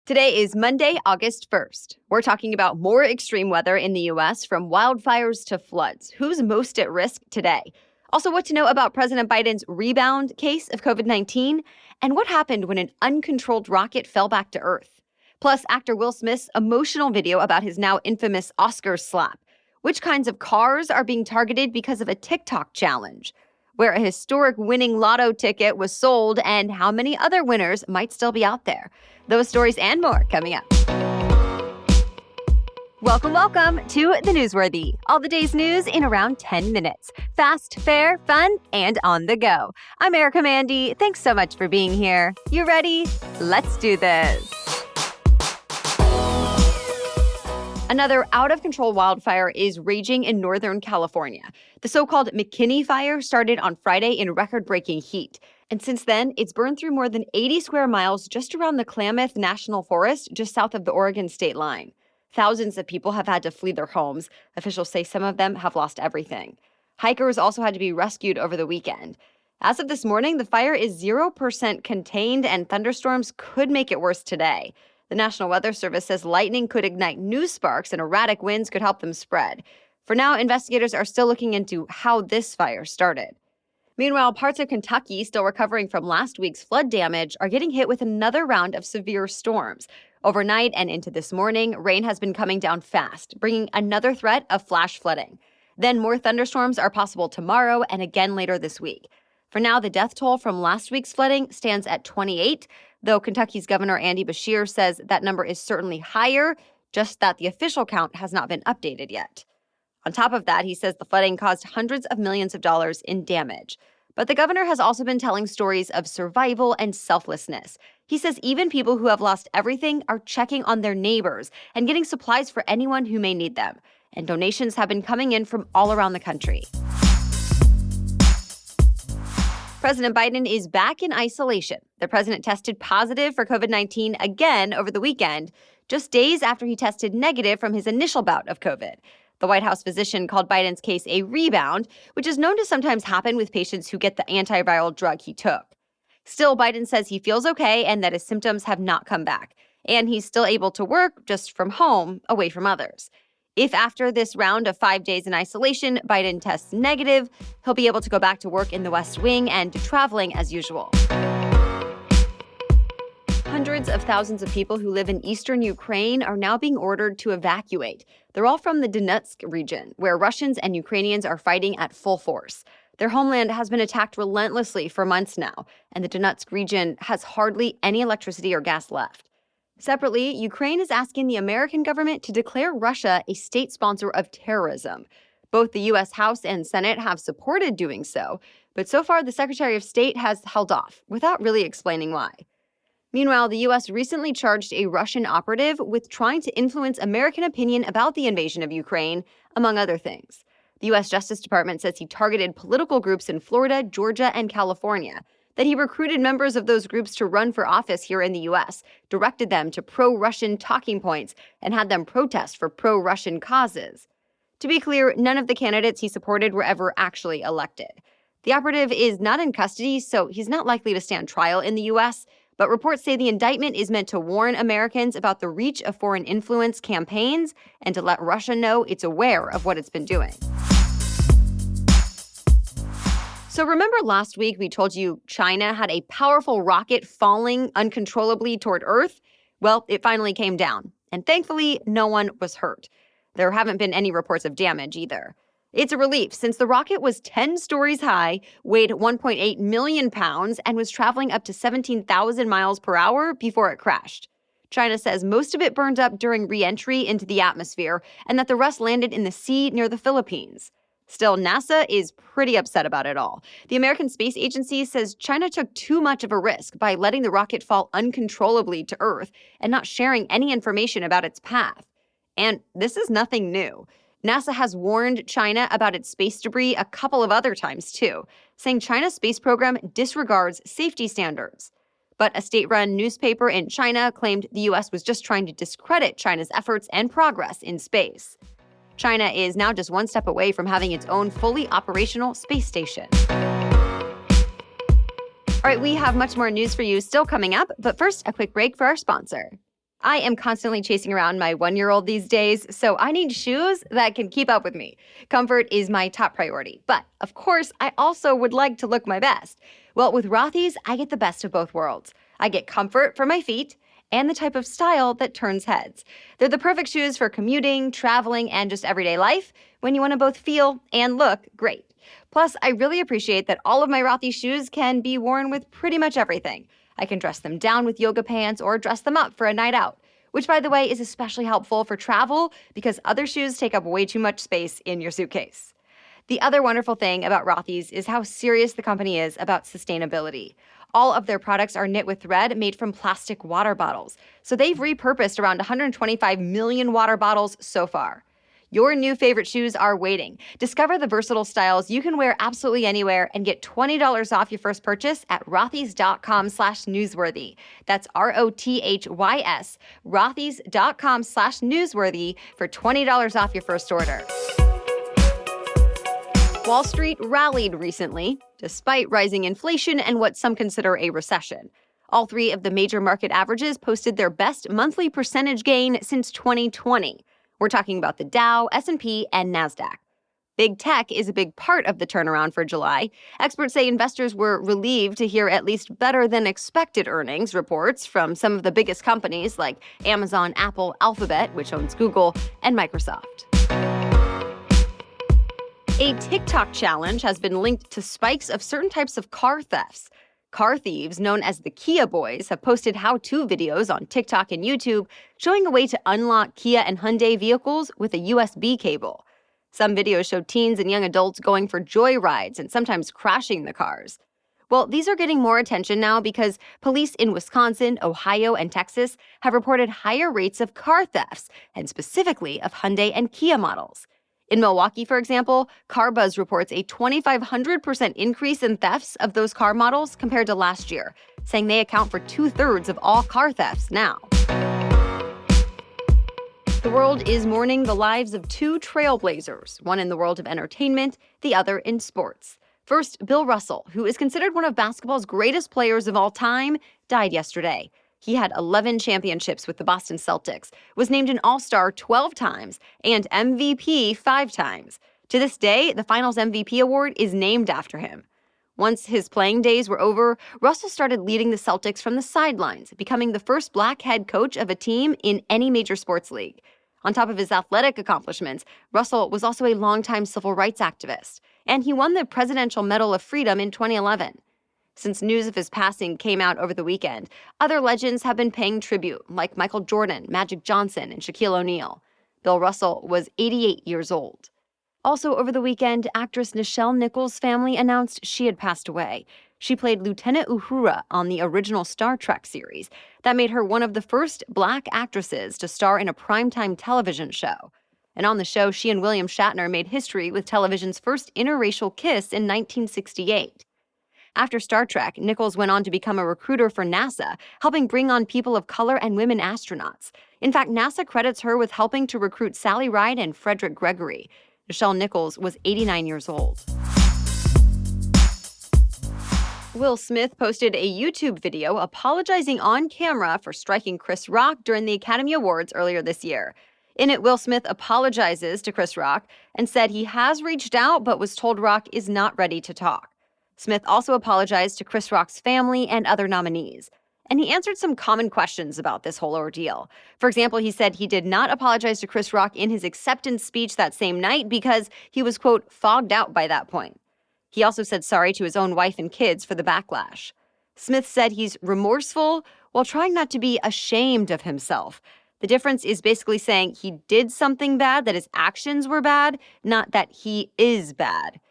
Today is Monday, August 1st. We're talking about more extreme weather in the U.S., from wildfires to floods. Who's most at risk today? Also, what to know about President Biden's rebound case of COVID-19, and what happened when an uncontrolled rocket fell back to Earth. Plus, actor Will Smith's emotional video about his now infamous Oscar slap. Which kinds of cars are being targeted because of a TikTok challenge? Where a historic winning lotto ticket was sold, and how many other winners might still be out there. Those stories and more coming up. Welcome to The Newsworthy. All the day's news in around 10 minutes. Fast, fair, fun, and on the go. I'm Erica Mandy. Thanks so much for being here. You ready? Let's do this. Another out-of-control wildfire is raging in Northern California. The so-called McKinney fire started on Friday in record-breaking heat. And since then, it's burned through more than 80 square miles just around the Klamath National Forest, just south of the Oregon state line. Thousands of people have had to flee their homes. Officials say some of them have lost everything. Hikers also had to be rescued over the weekend. As of this morning, the fire is 0% contained, and thunderstorms could make it worse today. The National Weather Service says lightning could ignite new sparks and erratic winds could help them spread. For now, investigators are still looking into how this fire started. Meanwhile, parts of Kentucky, still recovering from last week's flood damage, are getting hit with another round of severe storms. Overnight and into this morning, rain has been coming down fast, bringing another threat of flash flooding. Then more thunderstorms are possible tomorrow and again later this week. For now, the death toll from last week's flooding stands at 28, though Kentucky's Governor Andy Beshear says that number is certainly higher, just that the official count has not been updated yet. On top of that, he says the flooding caused hundreds of millions of dollars in damage. But the governor has also been telling stories of survival and selflessness. He says even people who have lost everything are checking on their neighbors and getting supplies for anyone who may need them. And donations have been coming in from all around the country. President Biden is back in isolation. The president tested positive for COVID-19 again over the weekend, just days after he tested negative from his initial bout of COVID. The White House physician called Biden's case a rebound, which is known to sometimes happen with patients who get the antiviral drug he took. Still, Biden says he feels okay and that his symptoms have not come back. And he's still able to work just from home, away from others. If after this round of 5 days in isolation, Biden tests negative, he'll be able to go back to work in the West Wing and traveling as usual. Hundreds of thousands of people who live in eastern Ukraine are now being ordered to evacuate. They're all from the Donetsk region, where Russians and Ukrainians are fighting at full force. Their homeland has been attacked relentlessly for months now, and the Donetsk region has hardly any electricity or gas left. Separately, Ukraine is asking the American government to declare Russia a state sponsor of terrorism. Both the U.S. House and Senate have supported doing so, but so far the Secretary of State has held off, without really explaining why. Meanwhile, the U.S. recently charged a Russian operative with trying to influence American opinion about the invasion of Ukraine, among other things. The U.S. Justice Department says he targeted political groups in Florida, Georgia, and California, that he recruited members of those groups to run for office here in the U.S., directed them to pro-Russian talking points, and had them protest for pro-Russian causes. To be clear, none of the candidates he supported were ever actually elected. The operative is not in custody, so he's not likely to stand trial in the U.S., but reports say the indictment is meant to warn Americans about the reach of foreign influence campaigns and to let Russia know it's aware of what it's been doing. So remember last week we told you China had a powerful rocket falling uncontrollably toward Earth? Well, it finally came down, and thankfully no one was hurt. There haven't been any reports of damage either. It's a relief since the rocket was 10 stories high, weighed 1.8 million pounds, and was traveling up to 17,000 miles per hour before it crashed. China says most of it burned up during re-entry into the atmosphere and that the rest landed in the sea near the Philippines. Still, NASA is pretty upset about it all. The American Space Agency says China took too much of a risk by letting the rocket fall uncontrollably to Earth and not sharing any information about its path. And this is nothing new. NASA has warned China about its space debris a couple of other times, too, saying China's space program disregards safety standards. But a state-run newspaper in China claimed the U.S. was just trying to discredit China's efforts and progress in space. China is now just one step away from having its own fully operational space station. All right, we have much more news for you still coming up, but first, a quick break for our sponsor. I am constantly chasing around my 1-year-old these days, so I need shoes that can keep up with me. Comfort is my top priority, but of course, I also would like to look my best. Well, with Rothy's, I get the best of both worlds. I get comfort for my feet and the type of style that turns heads. They're the perfect shoes for commuting, traveling, and just everyday life when you want to both feel and look great. Plus, I really appreciate that all of my Rothy shoes can be worn with pretty much everything. I can dress them down with yoga pants or dress them up for a night out, which, by the way, is especially helpful for travel because other shoes take up way too much space in your suitcase. The other wonderful thing about Rothy's is how serious the company is about sustainability. All of their products are knit with thread made from plastic water bottles, so they've repurposed around 125 million water bottles so far. Your new favorite shoes are waiting. Discover the versatile styles you can wear absolutely anywhere and get $20 off your first purchase at rothys.com/newsworthy. That's ROTHYS, rothys.com/newsworthy for $20 off your first order. Wall Street rallied recently, despite rising inflation and what some consider a recession. All three of the major market averages posted their best monthly percentage gain since 2020. We're talking about the Dow, S&P, and NASDAQ. Big tech is a big part of the turnaround for July. Experts say investors were relieved to hear at least better than expected earnings reports from some of the biggest companies like Amazon, Apple, Alphabet, which owns Google, and Microsoft. A TikTok challenge has been linked to spikes of certain types of car thefts. Car thieves known as the Kia Boys have posted how-to videos on TikTok and YouTube showing a way to unlock Kia and Hyundai vehicles with a USB cable. Some videos show teens and young adults going for joy rides and sometimes crashing the cars. Well, these are getting more attention now because police in Wisconsin, Ohio, and Texas have reported higher rates of car thefts, and specifically of Hyundai and Kia models. In Milwaukee, for example, CarBuzz reports a 2,500% increase in thefts of those car models compared to last year, saying they account for 2/3 of all car thefts now. The world is mourning the lives of two trailblazers, one in the world of entertainment, the other in sports. First, Bill Russell, who is considered one of basketball's greatest players of all time, died yesterday. He had 11 championships with the Boston Celtics, was named an All-Star 12 times, and MVP 5 times. To this day, the Finals MVP award is named after him. Once his playing days were over, Russell started leading the Celtics from the sidelines, becoming the first black head coach of a team in any major sports league. On top of his athletic accomplishments, Russell was also a longtime civil rights activist, and he won the Presidential Medal of Freedom in 2011. Since news of his passing came out over the weekend, other legends have been paying tribute, like Michael Jordan, Magic Johnson, and Shaquille O'Neal. Bill Russell was 88 years old. Also over the weekend, actress Nichelle Nichols' family announced she had passed away. She played Lieutenant Uhura on the original Star Trek series. That made her one of the first black actresses to star in a primetime television show. And on the show, she and William Shatner made history with television's first interracial kiss in 1968. After Star Trek, Nichols went on to become a recruiter for NASA, helping bring on people of color and women astronauts. In fact, NASA credits her with helping to recruit Sally Ride and Frederick Gregory. Nichelle Nichols was 89 years old. Will Smith posted a YouTube video apologizing on camera for striking Chris Rock during the Academy Awards earlier this year. In it, Will Smith apologizes to Chris Rock and said he has reached out but was told Rock is not ready to talk. Smith also apologized to Chris Rock's family and other nominees. And he answered some common questions about this whole ordeal. For example, he said he did not apologize to Chris Rock in his acceptance speech that same night because he was, quote, fogged out by that point. He also said sorry to his own wife and kids for the backlash. Smith said he's remorseful while trying not to be ashamed of himself. The difference is basically saying he did something bad, that his actions were bad, not that he is bad.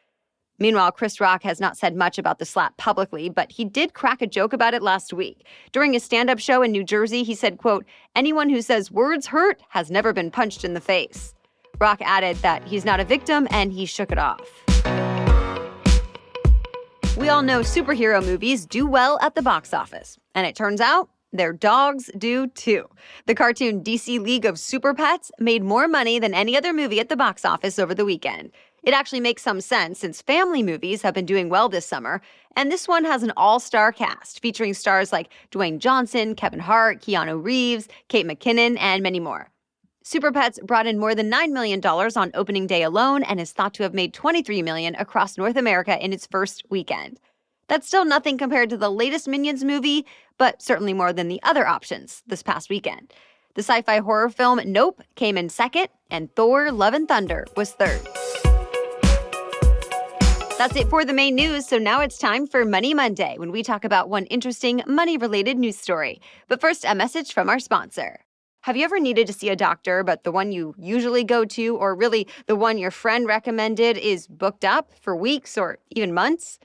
Meanwhile, Chris Rock has not said much about the slap publicly, but he did crack a joke about it last week. During a stand-up show in New Jersey, he said, quote, anyone who says words hurt has never been punched in the face. Rock added that he's not a victim and he shook it off. We all know superhero movies do well at the box office, and it turns out their dogs do too. The cartoon DC League of Super Pets made more money than any other movie at the box office over the weekend. It actually makes some sense since family movies have been doing well this summer, and this one has an all-star cast featuring stars like Dwayne Johnson, Kevin Hart, Keanu Reeves, Kate McKinnon, and many more. Super Pets brought in more than $9 million on opening day alone and is thought to have made $23 million across North America in its first weekend. That's still nothing compared to the latest Minions movie, but certainly more than the other options this past weekend. The sci-fi horror film Nope came in second, and Thor: Love and Thunder was third. That's it for the main news, so now it's time for Money Monday, when we talk about one interesting money-related news story. But first, a message from our sponsor. Have you ever needed to see a doctor, but the one you usually go to, or really the one your friend recommended, is booked up for weeks or even months?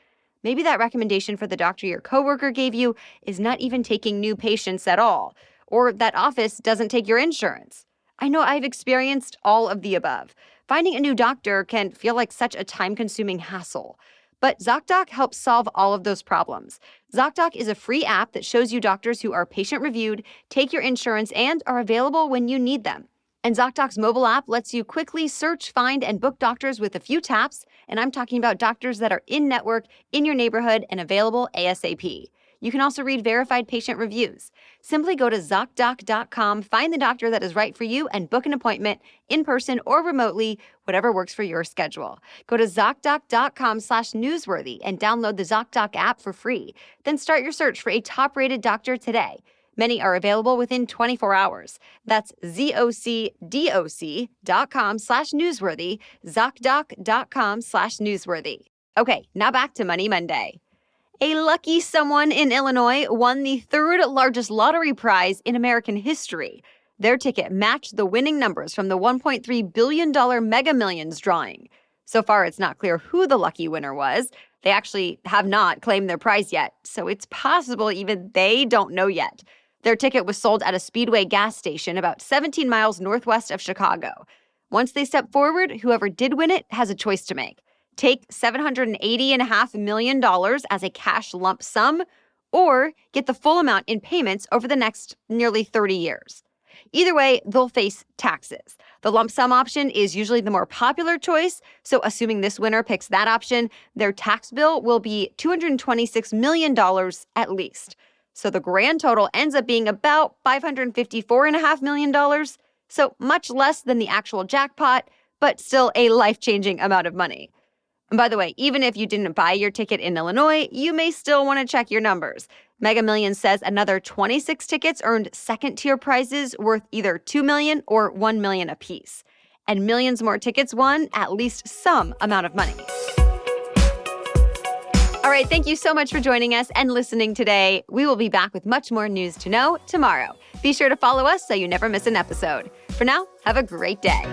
Maybe that recommendation for the doctor your coworker gave you is not even taking new patients at all, or that office doesn't take your insurance. I know I've experienced all of the above. Finding a new doctor can feel like such a time-consuming hassle. But ZocDoc helps solve all of those problems. ZocDoc is a free app that shows you doctors who are patient-reviewed, take your insurance, and are available when you need them. And ZocDoc's mobile app lets you quickly search, find, and book doctors with a few taps, and I'm talking about doctors that are in-network, in your neighborhood, and available ASAP. You can also read verified patient reviews. Simply go to ZocDoc.com, find the doctor that is right for you, and book an appointment in person or remotely, whatever works for your schedule. Go to ZocDoc.com/newsworthy and download the ZocDoc app for free. Then start your search for a top-rated doctor today. Many are available within 24 hours. That's ZocDoc.com/newsworthy, ZocDoc.com/newsworthy. Okay, now back to Money Monday. A lucky someone in Illinois won the third largest lottery prize in American history. Their ticket matched the winning numbers from the $1.3 billion Mega Millions drawing. So far, it's not clear who the lucky winner was. They actually have not claimed their prize yet, so it's possible even they don't know yet. Their ticket was sold at a Speedway gas station about 17 miles northwest of Chicago. Once they step forward, whoever did win it has a choice to make. Take $780.5 million as a cash lump sum, or get the full amount in payments over the next nearly 30 years. Either way, they'll face taxes. The lump sum option is usually the more popular choice, so assuming this winner picks that option, their tax bill will be $226 million at least. So the grand total ends up being about $554.5 million, so much less than the actual jackpot, but still a life-changing amount of money. And by the way, even if you didn't buy your ticket in Illinois, you may still want to check your numbers. Mega Millions says another 26 tickets earned second-tier prizes worth either $2 million or $1 million apiece. And millions more tickets won at least some amount of money. All right, thank you so much for joining us and listening today. We will be back with much more news to know tomorrow. Be sure to follow us so you never miss an episode. For now, have a great day.